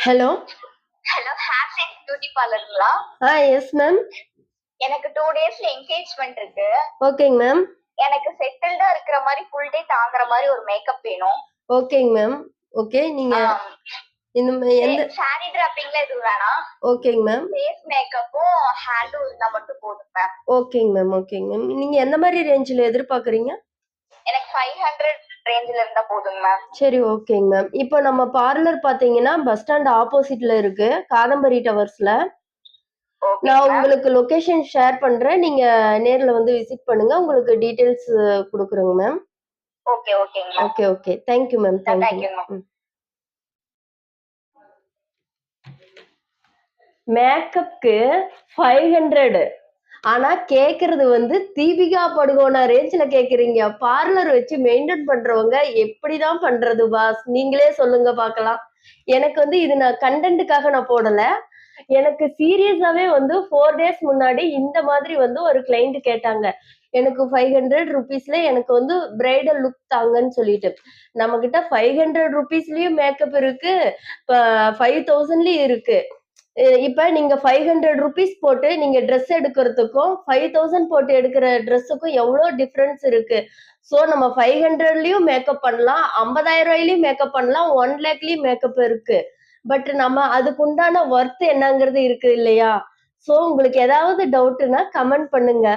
Hello. Hello, hair beauty பார்லருங்களா? Yes ma'am. எனக்கு 2 டேஸ்ல என்கேஜ்மெண்ட் இருக்கு. ஓகேங்க மேம். எனக்கு செட்டில்டா இருக்கிற மாதிரி ஃபுல் டே தாங்குற மாதிரி ஒரு மேக்கப் வேணும். ஓகேங்க மேம். ஓகே, நீங்க எந்த சாரி டிராப்பிங்ல எதுவும் வேணாம். ஓகேங்க மேம். ஃபேஸ் மேக்கப்பும் ஹேண்டும் இருந்தா மட்டும் போதும் மேம். ஓகேங்க மேம். ஓகேங்க மேம். நீங்க எந்த மாதிரி ரேஞ்சில எதிர்பார்க்குறீங்க? எனக்கு 500 ரேஞ்சில இருந்தா போதுங்க மேம். சரி, ஓகேங்க மேம். இப்போ நம்ம பார்லர் பாத்தீங்கன்னா பஸ் ஸ்டாண்ட் ஆப்போசிட்ல இருக்கு, காதம்பரி டவர்ஸ்ல. நான் உங்களுக்கு லொகேஷன் ஷேர் பண்றேன். நீங்க நேர்ல வந்து விசிட் பண்ணுங்க. உங்களுக்கு டீடைல்ஸ் குடுக்குறேங்க மேம். ஓகே, ஓகேங்க ma'am. Okay, okay. Thank you ma'am. Thank you. மேக்கப்க்கு 500. ஆனா கேக்குறது வந்து தீபிகா படுகோனா ரேஞ்சில கேக்குறீங்க. பார்லர் வச்சு மெயின்டைன் பண்றவங்க எப்படிதான் பண்றது பாஸ்? நீங்களே சொல்லுங்க பாக்கலாம். எனக்கு வந்து இது நான் கண்டென்ட்காக நான் போடல. எனக்கு சீரியஸாவே வந்து 4 டேஸ் முன்னாடி இந்த மாதிரி வந்து ஒரு கிளையண்ட் கேட்டாங்க. எனக்கு 500 ரூபீஸ்ல எனக்கு வந்து பிரைடல் லுக் தாங்கன்னு சொல்லிட்டு. நம்ம கிட்ட 500 ரூபீஸ்லயும் மேக்கப் இருக்கு, 5000லயும் இருக்கு. இப்ப நீங்க 500 ரூபீஸ் போட்டு நீங்க ட்ரெஸ் எடுக்கிறதுக்கும் 5000 போட்டு எடுக்கிற ட்ரெஸ்ஸுக்கும் எவ்வளோ டிஃபரன்ஸ் இருக்கு. சோ நம்ம 500லயும் மேக்கப் பண்ணலாம், 50,000 மேக்கப் பண்ணலாம், 1 லேக்லயும் மேக்கப் இருக்கு. பட் நம்ம அதுக்கு உண்டான ஒர்த் என்னங்கிறது இருக்கு இல்லையா? சோ உங்களுக்கு ஏதாவது டவுட்னா கமெண்ட் பண்ணுங்க.